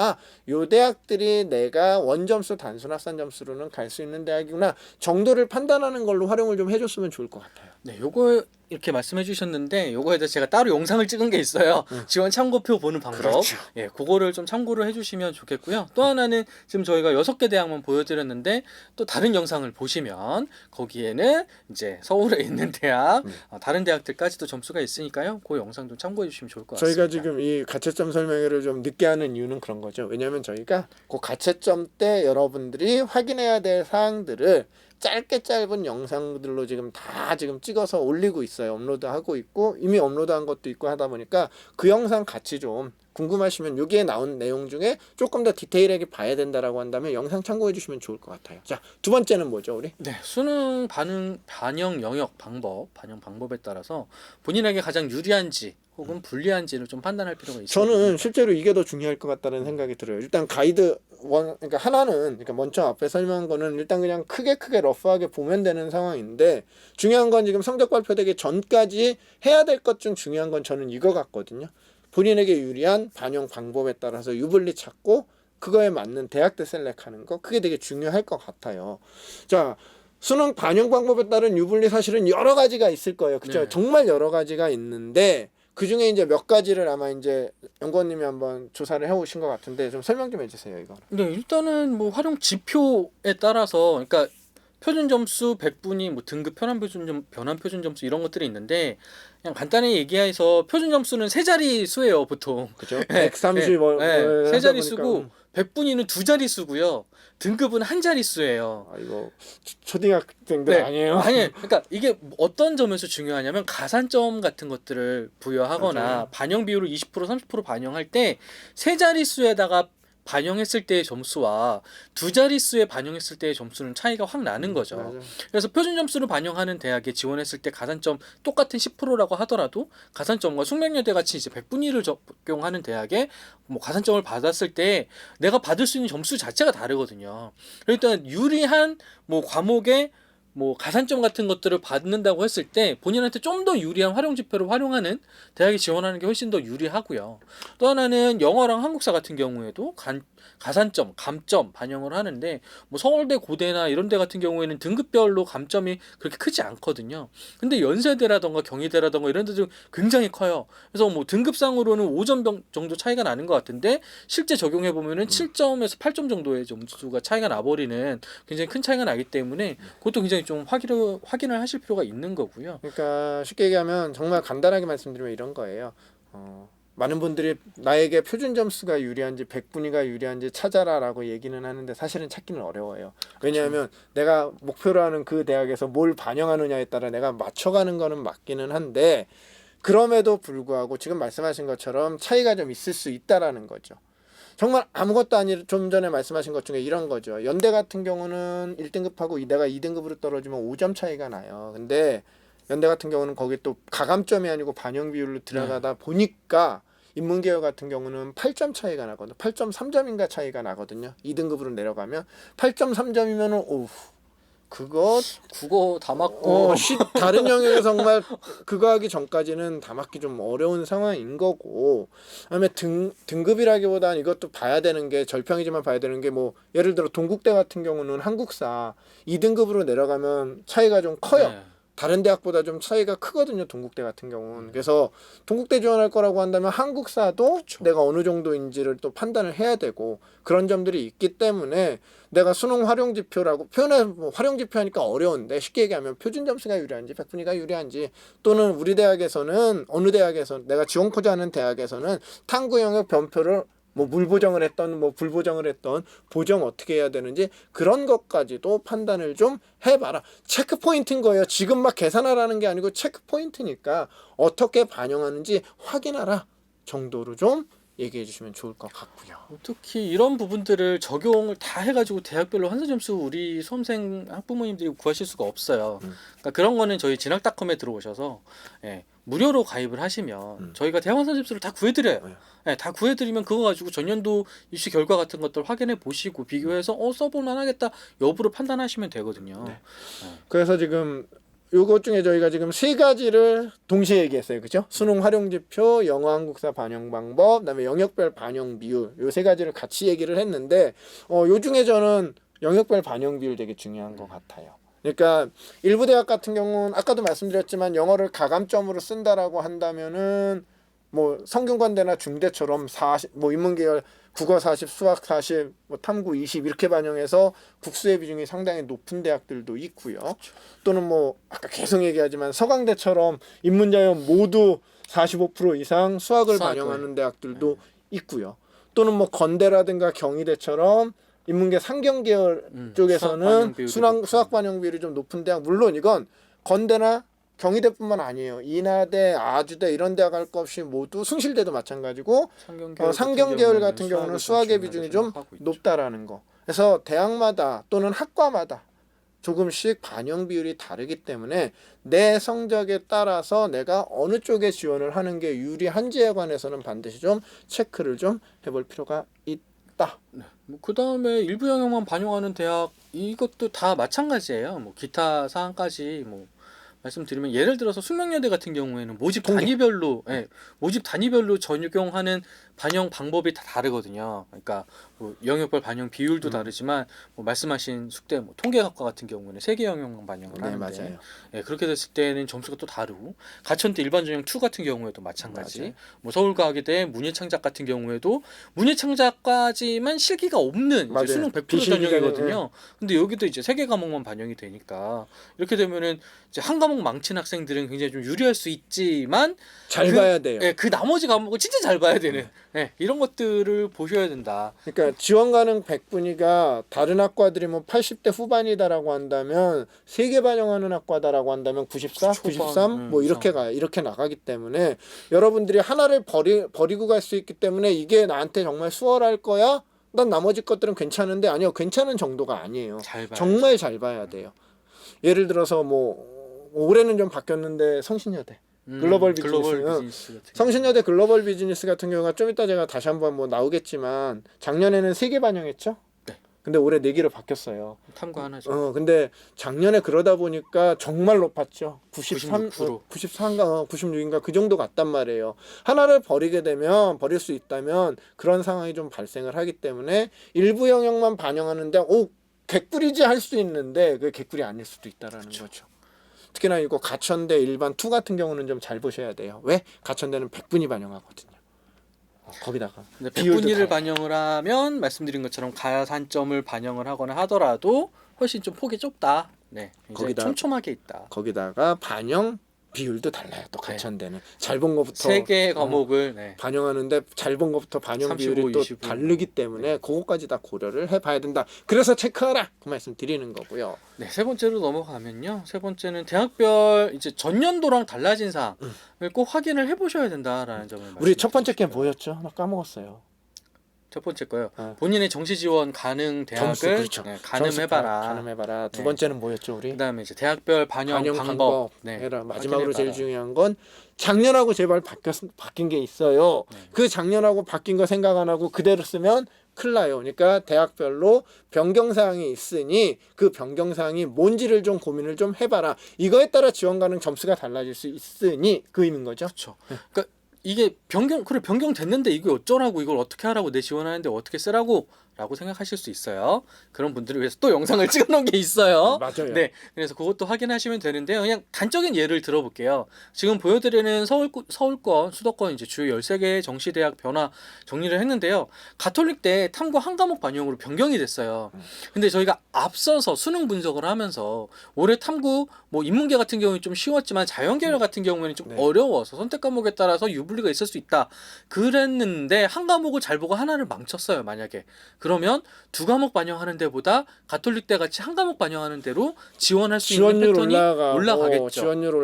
요 대학들이 내가 원점수 단순 합산 점수로는 갈 수 있는 대학이구나 정도를 판단하는 걸로 활용을 좀 해줬으면 좋을 것 같아요. 네, 요거 이렇게 말씀해 주셨는데 요거에 대해서 제가 따로 영상을 찍은 게 있어요. 지원 참고표 보는 방법. 그렇죠. 예, 그거를 좀 참고를 해 주시면 좋겠고요. 또 하나는 지금 저희가 6개 대학만 보여드렸는데 또 다른 영상을 보시면 거기에는 이제 서울에 있는 대학, 다른 대학들까지도 점수가 있으니까요. 그 영상도 참고해 주시면 좋을 것 같습니다. 저희가 지금 이 가채점 설명회를 좀 늦게 하는 이유는 그런 거죠. 왜냐하면 저희가 그 가채점 때 여러분들이 확인해야 될 사항들을 짧은 영상들로 지금 다 지금 찍어서 올리고 있어요. 업로드하고 있고 이미 업로드한 것도 있고 하다 보니까 그 영상 같이 좀 궁금하시면 여기에 나온 내용 중에 조금 더 디테일하게 봐야 된다라고 한다면 영상 참고해 주시면 좋을 것 같아요. 자, 두 번째는 뭐죠, 우리? 네, 수능 반영 영역 반영 방법에 따라서 본인에게 가장 유리한지 혹은 불리한지를 좀 판단할 필요가 있습니다. 저는 실제로 이게 더 중요할 것 같다는 생각이 들어요. 일단 가이드 그러니까 하나는 그러니까 먼저 앞에 설명한 거는 일단 그냥 크게 러프하게 보면 되는 상황인데 중요한 건 지금 성적 발표되기 전까지 해야 될 것 중 중요한 건 저는 이거 같거든요. 본인에게 유리한 반영 방법에 따라서 유불리 찾고 그거에 맞는 대학들 셀렉하는 거 그게 되게 중요할 것 같아요. 자, 수능 반영 방법에 따른 유불리 사실은 여러 가지가 있을 거예요. 그죠? 네. 정말 여러 가지가 있는데 그 중에 이제 몇 가지를 아마 이제 연구원님이 한번 조사를 해오신 것 같은데 좀 설명 좀 해주세요, 이거. 네, 일단은 뭐 활용 지표에 따라서 그러니까 표준 점수 100분이 뭐 등급 변환 표준 점수 이런 것들이 있는데 그냥 간단히 얘기해서 표준 점수는 세 자리 수예요, 보통. 그죠? 130 세 자리 수고 100분위는 두 자릿수고요. 등급은 한 자릿수예요. 아, 이거 초등학생들 네. 아니에요? 아니, 그러니까 이게 어떤 점에서 중요하냐면 가산점 같은 것들을 부여하거나 맞아요. 반영 비율을 20% 30% 반영할 때 세 자릿수에다가 반영했을 때의 점수와 두 자릿수에 반영했을 때의 점수는 차이가 확 나는 거죠. 맞아요. 그래서 표준 점수를 반영하는 대학에 지원했을 때 가산점 똑같은 10%라고 하더라도 가산점과 숙명여대 같이 이제 100분위를 적용하는 대학에 뭐 가산점을 받았을 때 내가 받을 수 있는 점수 자체가 다르거든요. 일단 유리한 뭐 과목에 뭐 가산점 같은 것들을 받는다고 했을 때 본인한테 좀 더 유리한 활용 지표를 활용하는 대학에 지원하는 게 훨씬 더 유리하고요. 또 하나는 영어랑 한국사 같은 경우에도 가산점, 감점 반영을 하는데 뭐 서울대, 고대나 이런 데 같은 경우에는 등급별로 감점이 그렇게 크지 않거든요. 근데 연세대라던가 경희대라던가 이런 데도 굉장히 커요. 그래서 뭐 등급상으로는 5점 정도 차이가 나는 것 같은데 실제 적용해 보면은 7점에서 8점 정도의 점수가 차이가 나버리는 굉장히 큰 차이가 나기 때문에 그것도 굉장히 좀 확인을 하실 필요가 있는 거고요. 그러니까 쉽게 얘기하면 정말 간단하게 말씀드리면 이런 거예요. 많은 분들이 나에게 표준 점수가 유리한지 100분위가 유리한지 찾아라라고 얘기는 하는데 사실은 찾기는 어려워요. 왜냐하면 내가 목표로 하는 그 대학에서 뭘 반영하느냐에 따라 내가 맞춰가는 거는 맞기는 한데 그럼에도 불구하고 지금 말씀하신 것처럼 차이가 좀 있을 수 있다라는 거죠. 정말 아무것도 아니 좀 전에 말씀하신 것 중에 이런 거죠. 연대 같은 경우는 1등급하고 내가 2등급으로 떨어지면 5점 차이가 나요. 근데 연대 같은 경우는 거기 또 가감점이 아니고 반영 비율로 들어가다 보니까 인문계열 같은 경우는 8점 차이가 나거든요. 8.3점인가 차이가 나거든요. 2등급으로 내려가면 8.3점이면은 오우 그거 국어 다 맞고 다른 영역에 정말 그거 하기 전까지는 다 맞기 좀 어려운 상황인 거고 그다음에 등급이라기보다는 이것도 봐야 되는 게 절평이지만 봐야 되는 게 뭐 예를 들어 동국대 같은 경우는 한국사 2등급으로 내려가면 차이가 좀 커요. 네. 다른 대학보다 좀 차이가 크거든요. 동국대 같은 경우는. 그래서 동국대 지원할 거라고 한다면 한국사도 그렇죠. 내가 어느 정도인지를 또 판단을 해야 되고 그런 점들이 있기 때문에 내가 수능 활용 지표라고 뭐 활용 지표 하니까 어려운데 쉽게 얘기하면 표준 점수가 유리한지 100분위가 유리한지 또는 우리 대학에서는 어느 대학에서 내가 지원코자 하는 대학에서는 탐구 영역 변표를 뭐 물보정을 했던 뭐 불보정을 했던 보정 어떻게 해야 되는지 그런 것까지도 판단을 좀 해봐라. 체크 포인트인 거예요. 지금 막 계산하라는 게 아니고 체크 포인트니까 어떻게 반영하는지 확인하라 정도로 좀 얘기해 주시면 좋을 것 같고요. 특히 이런 부분들을 적용을 다 해가지고 대학별로 환산 점수 우리 수험생 학부모님들이 구하실 수가 없어요. 그러니까 그런 거는 저희 진학닷컴에 들어오셔서 무료로 가입을 하시면 저희가 대학 환산 점수를 다 구해드려요. 다 구해드리면 그거 가지고 전년도 입시 결과 같은 것들 확인해 보시고 비교해서 써볼만 하겠다 여부를 판단하시면 되거든요. 네. 그래서 지금 요것 중에 저희가 지금 세 가지를 동시에 얘기했어요. 그죠? 수능 활용 지표, 영어 한국사 반영 방법, 그다음에 영역별 반영 비율 요 세 가지를 같이 얘기를 했는데 요 중에 저는 영역별 반영 비율 되게 중요한 것 같아요. 그러니까 일부 대학 같은 경우는 아까도 말씀드렸지만 영어를 가감점으로 쓴다라고 한다면은 뭐 성균관대나 중대처럼 40, 뭐 인문계열 국어 40, 수학 40, 뭐 탐구 20 이렇게 반영해서 국수의 비중이 상당히 높은 대학들도 있고요. 또는 뭐 아까 계속 얘기하지만 서강대처럼 인문자연 모두 45% 이상 수학을 반영하는 대학들도 있고요. 또는 뭐 건대라든가 경희대처럼 인문계 상경계열 쪽에서는 수학 반영 비율이 좀 높은 대학 물론 이건 건대나 경희대뿐만 아니에요. 인하대, 아주대 이런 대학 할 것 없이 모두 숭실대도 마찬가지고 상경계열 같은 경우는 수학의 비중이 좀 높다라는 거. 그래서 대학마다 또는 학과마다 조금씩 반영 비율이 다르기 때문에 내 성적에 따라서 내가 어느 쪽에 지원을 하는 게 유리한지에 관해서는 반드시 좀 체크를 좀 해볼 필요가 있다. 네. 뭐 그다음에 일부 영역만 반영하는 대학 이것도 다 마찬가지예요. 뭐 기타 사항까지 뭐 말씀드리면 예를 들어서 숙명여대 같은 경우에는 모집 단위별로 모집 단위별로 적용하는 반영 방법이 다 다르거든요. 그러니까 뭐 영역별 반영 비율도 다르지만 뭐 말씀하신 숙대 뭐 통계학과 같은 경우는 3개 영역만 반영을 하는데 맞아요. 그렇게 됐을 때는 점수가 또 다르고 가천대 일반 전형 2 같은 경우에도 마찬가지. 맞아요. 뭐 서울과학대 문예창작 같은 경우에도 문예창작까지만 실기가 없는 이제 수능 100% 전형이거든요. 근데 여기도 이제 3개 과목만 반영이 되니까 이렇게 되면은 이제 한 과목 과목 망친 학생들은 굉장히 좀 유리할 수 있지만 잘 봐야 돼요. 예, 그 나머지 과목을 진짜 잘 봐야 되는 예, 이런 것들을 보셔야 된다. 그러니까 지원 가능 100분위가 다른 학과들이 뭐 80대 후반이다라고 한다면 세계 반영하는 학과다라고 한다면 94, 초반, 93 뭐 이렇게 가요. 이렇게 나가기 때문에 여러분들이 하나를 버리고 갈 수 있기 때문에 이게 나한테 정말 수월할 거야? 난 나머지 것들은 괜찮은데 아니요. 괜찮은 정도가 아니에요. 잘 봐야죠. 정말 잘 봐야 돼요. 예를 들어서 뭐 올해는 좀 바뀌었는데 성신여대 글로벌 비즈니스 같은 성신여대 글로벌 비즈니스 같은 경우가 좀 이따 제가 다시 한번 뭐 나오겠지만 작년에는 3개 반영했죠. 네. 근데 올해 4개로 바뀌었어요. 탐구 하나죠. 근데 작년에 그러다 보니까 정말 높았죠. 96%. 93인가 96인가 그 정도 갔단 말이에요. 하나를 버릴 수 있다면 그런 상황이 좀 발생을 하기 때문에 일부 영역만 반영하는데 개꿀이지 할 수 있는데 그게 개꿀이 아닐 수도 있다라는 그쵸. 거죠. 특히나 이거 가천대 일반 2 같은 경우는 좀 잘 보셔야 돼요. 왜? 가천대는 100분위 반영하거든요. 거기다가 100분위를 반영을 하면 말씀드린 것처럼 가산점을 반영을 하거나 하더라도 훨씬 좀 폭이 좁다. 네, 굉장히 촘촘하게 있다. 거기다가 반영 비율도 달라요. 또 가천대는 잘 본 것부터 세 개의 과목을 반영하는데 잘 본 것부터 반영 35, 비율이 또 25. 다르기 때문에 그것까지 다 고려를 해봐야 된다. 그래서 체크하라 그 말씀 드리는 거고요. 네, 세 번째로 넘어가면요. 세 번째는 대학별 이제 전년도랑 달라진 사항을 꼭 확인을 해보셔야 된다라는 점을 우리 첫 번째 게 뭐였죠? 나 까먹었어요. 첫 번째 거요. 본인의 정시 지원 가능 대학을 점수, 그렇죠. 가늠해봐라. 가늠해봐라. 두 번째는 뭐였죠, 우리? 그다음에 이제 대학별 반영 방법. 해라. 마지막으로 제일 중요한 건 작년하고 제발 바뀐 게 있어요. 그 작년하고 바뀐 거 생각 안 하고 그대로 쓰면 큰일 나요. 그러니까 대학별로 변경 사항이 있으니 그 변경 사항이 뭔지를 좀 고민을 좀 해봐라. 이거에 따라 지원 가능 점수가 달라질 수 있으니 그 의미인 거죠. 그렇죠. 그러니까 이게 변경 됐는데 이게 어쩌라고 이걸 어떻게 하라고 내 지원하는데 어떻게 쓰라고 라고 생각하실 수 있어요. 그런 분들을 위해서 또 영상을 찍어 놓은 게 있어요. 맞아요. 네. 그래서 그것도 확인하시면 되는데요. 그냥 단적인 예를 들어볼게요. 지금 보여드리는 서울권, 수도권 이제 주요 13개의 정시대학 변화 정리를 했는데요. 가톨릭대 탐구 한 과목 반영으로 변경이 됐어요. 근데 저희가 앞서서 수능 분석을 하면서 올해 탐구 뭐 인문계 같은 경우는 좀 쉬웠지만 자연계열 같은 경우에는 좀 어려워서 선택 과목에 따라서 유불리가 있을 수 있다. 그랬는데 한 과목을 잘 보고 하나를 망쳤어요. 만약에. 그러면 두 과목 반영하는 데보다 가톨릭대 같이 한 과목 반영하는 대로 지원할 수 있는 패턴이 올라가겠죠. 지원율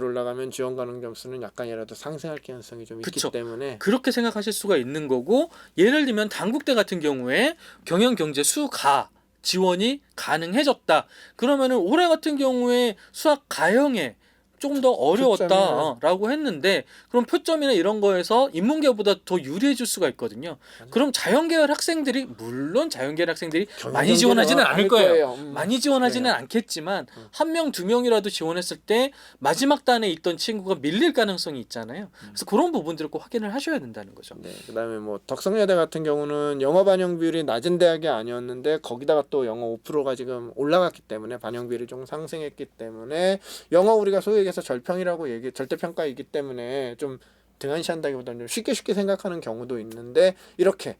올라가면 지원 가능 점수는 약간이라도 상승할 가능성이 좀 있기 때문에 그렇게 생각하실 수가 있는 거고, 예를 들면 단국대 같은 경우에 경영, 경제, 수가 지원이 가능해졌다. 그러면은 올해 같은 경우에 수학 가형에 조금 더 어려웠다라고 했는데 그럼 표점이나 이런 거에서 인문계보다 더 유리해질 수가 있거든요. 그럼 자연계열 학생들이 물론 자연계열 학생들이 많이 지원하지는 않을 거예요. 많이 지원하지는 않겠지만 한 명, 두 명이라도 지원했을 때 마지막 단에 있던 친구가 밀릴 가능성이 있잖아요. 그래서 그런 부분들을 꼭 확인을 하셔야 된다는 거죠. 네, 그다음에 뭐 덕성여대 같은 경우는 영어 반영 비율이 낮은 대학이 아니었는데 거기다가 또 영어 5%가 지금 올라갔기 때문에 반영 비율이 좀 상승했기 때문에 영어 우리가 소위 해서 절평이라고 절대평가이기 때문에 좀 등한시한다기보다는 좀 쉽게 생각하는 경우도 있는데 이렇게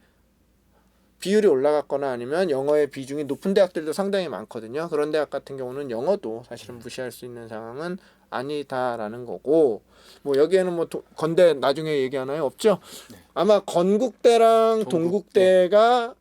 비율이 올라갔거나 아니면 영어의 비중이 높은 대학들도 상당히 많거든요. 그런 대학 같은 경우는 영어도 사실은 무시할 수 있는 상황은 아니다라는 거고, 뭐 여기에는 뭐 건대 나중에 얘기하나요? 없죠? 아마 건국대랑 동국대가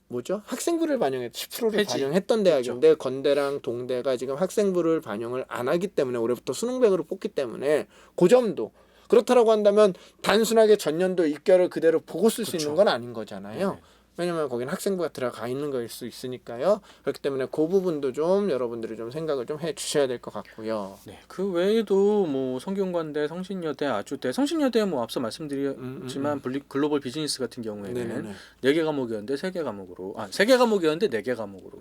뭐죠? 학생부를 반영했 10%를 반영했던 대학인데 그렇죠. 건대랑 동대가 지금 학생부를 반영을 안 하기 때문에 올해부터 수능백으로 뽑기 때문에 그 점도 그렇다라고 한다면 단순하게 전년도 입결을 그대로 보고 쓸 수 있는 건 아닌 거잖아요. 왜냐면 거기는 학생부가 들어가 있는 거일 수 있으니까요. 그렇기 때문에 그 부분도 좀 여러분들이 좀 생각을 좀 해주셔야 될 것 같고요. 네, 그 외에도 뭐 성균관대, 성신여대, 아주대, 성신여대 뭐 앞서 말씀드렸지만 글로벌 비즈니스 같은 경우에는 4개 과목이었는데 3개 과목으로 3개 과목이었는데 4개 과목으로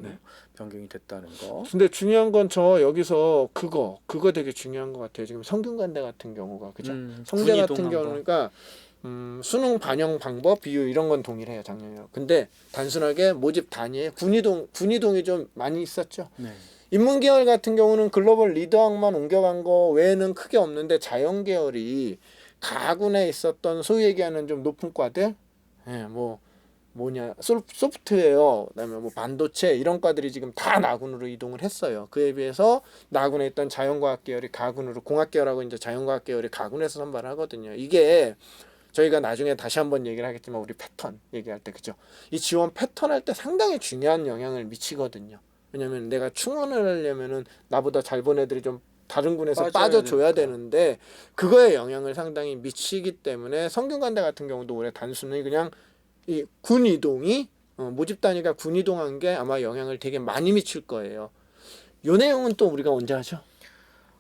변경이 됐다는 거. 근데 중요한 건 저 여기서 그거 되게 중요한 것 같아요. 지금 성균관대 같은 경우가 그죠? 성대 같은 경우가 수능 반영 방법, 비율 이런 건 동일해요 작년이랑. 근데 단순하게 모집 단위에 군이동이 좀 많이 있었죠. 인문계열 같은 경우는 글로벌 리더학만 옮겨간 거 외에는 크게 없는데 자연계열이 가군에 있었던 소위 얘기하는 좀 높은 과들, 뭐 소프트웨어, 그다음에 뭐 반도체 이런 과들이 지금 다 나군으로 이동을 했어요. 그에 비해서 나군에 있던 자연과학 계열이 가군으로, 공학 계열하고 이제 자연과학 계열이 가군에서 선발하거든요. 이게 저희가 나중에 다시 한번 얘기를 하겠지만 우리 패턴 얘기할 때 그죠? 이 지원 패턴 할 때 상당히 중요한 영향을 미치거든요. 왜냐면 내가 충원을 하려면은 나보다 잘 본 애들이 좀 다른 군에서 빠져줘야 되는데 그거에 영향을 상당히 미치기 때문에 성균관대 같은 경우도 올해 단순히 그냥 이 군 이동이 모집 단위가 군 이동한 게 아마 영향을 되게 많이 미칠 거예요. 요 내용은 또 우리가 언제 하죠?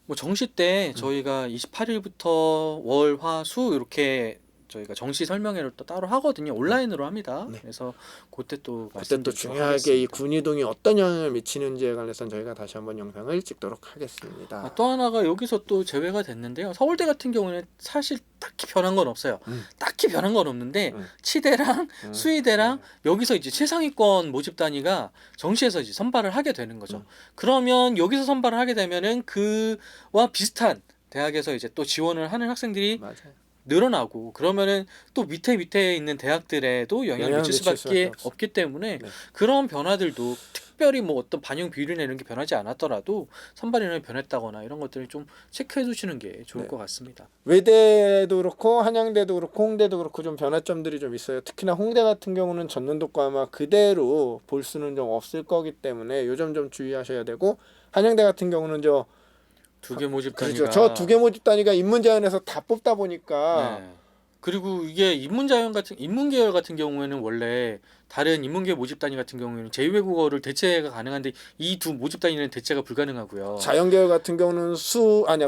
뭐 정시 때 저희가 28일부터 월, 화, 수 이렇게 저희가 정시 설명회를 또 따로 하거든요. 온라인으로 합니다. 네. 그래서 그때 또 그때 또 중요하게 이 군 이동이 어떤 영향을 미치는지에 관해서는 저희가 다시 한번 영상을 찍도록 하겠습니다. 또 하나가 여기서 또 제외가 됐는데요. 서울대 같은 경우는 사실 딱히 변한 건 없어요. 딱히 변한 건 없는데 치대랑 수의대랑 여기서 이제 최상위권 모집 단위가 정시에서 이제 선발을 하게 되는 거죠. 그러면 여기서 선발을 하게 되면은 그와 비슷한 대학에서 이제 또 지원을 하는 학생들이 맞아요. 늘어나고 그러면은 또 밑에 있는 대학들에도 영향을 미칠 수밖에 없기 때문에 그런 변화들도 특별히 뭐 어떤 반영 비율이나 이런 게 변하지 않았더라도 선발 인원이 변했다거나 이런 것들을 좀 체크해 두시는 게 좋을 것 같습니다. 외대도 그렇고 한양대도 그렇고 홍대도 그렇고 좀 변화점들이 좀 있어요. 특히나 홍대 같은 경우는 전년도과 아마 그대로 볼 수는 좀 없을 거기 때문에 요 점 좀 주의하셔야 되고, 한양대 같은 경우는 두 개 모집 단위가 저 두 개 모집 단위가 인문자연에서 다 뽑다 보니까 그리고 이게 인문계열 같은 경우에는 원래 다른 인문계 모집 단위 같은 경우에는 제2외국어를 대체가 가능한데 이 두 모집 단위는 대체가 불가능하고요. 자연계열 같은 경우는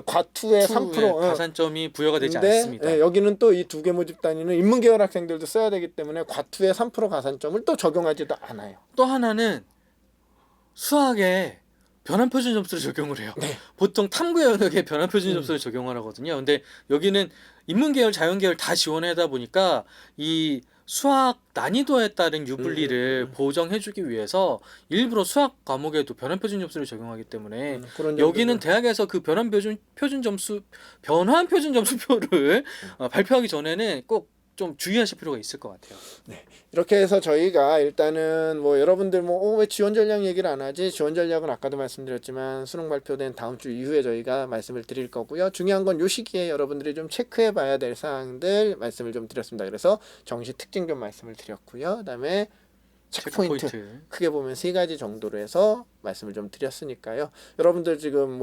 과투의 3% 가산점이 부여가 되지 않습니다. 네, 여기는 또 이 두 개 모집 단위는 인문계열 학생들도 써야 되기 때문에 과투의 3% 가산점을 또 적용하지도 않아요. 또 하나는 수학에 변환표준 점수를 적용을 해요. 보통 탐구 영역에 변환표준 점수를 적용을 하거든요. 근데 여기는 인문계열, 자연계열 다 지원하다 보니까 이 수학 난이도에 따른 유불리를 보정해주기 위해서 일부러 수학 과목에도 변환표준 점수를 적용하기 때문에 여기는 대학에서 그 변환표준 점수표를 발표하기 전에는 꼭 좀 주의하실 필요가 있을 것 같아요. 네, 이렇게 해서 저희가 일단은 뭐 여러분들 왜 지원 전략 얘기를 안 하지? 지원 전략은 아까도 말씀드렸지만 수능 발표된 다음 주 이후에 저희가 말씀을 드릴 거고요. 중요한 건 요 시기에 여러분들이 좀 체크해 봐야 될 사항들 말씀을 좀 드렸습니다. 그래서 정시 특징 좀 말씀을 드렸고요. 그다음에 체크포인트 크게 보면 3가지 정도로 해서 말씀을 좀 드렸으니까요. 여러분들 지금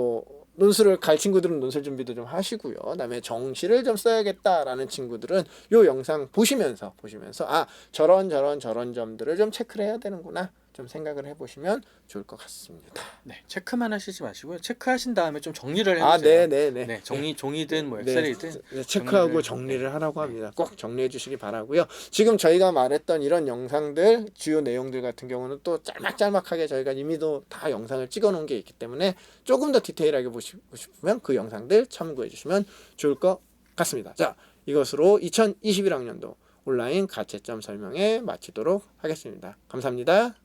논술을 갈 친구들은 논술 준비도 좀 하시고요. 그다음에 정시를 좀 써야겠다라는 친구들은 요 영상 보시면서 저런 점들을 좀 체크를 해야 되는구나 좀 생각을 해보시면 좋을 것 같습니다. 네, 체크만 하시지 마시고요. 체크하신 다음에 좀 정리를 해주세요. 네. 종이든 뭐 엑셀이든 체크하고 정리를 하라고 합니다. 꼭 정리해 주시기 바라고요. 지금 저희가 말했던 이런 영상들 주요 내용들 같은 경우는 또 짤막짤막하게 저희가 이미도 다 영상을 찍어 놓은 게 있기 때문에 조금 더 디테일하게 보시고 싶으면 그 영상들 참고해 주시면 좋을 것 같습니다. 자, 이것으로 2021학년도 온라인 가채점 설명회 마치도록 하겠습니다. 감사합니다.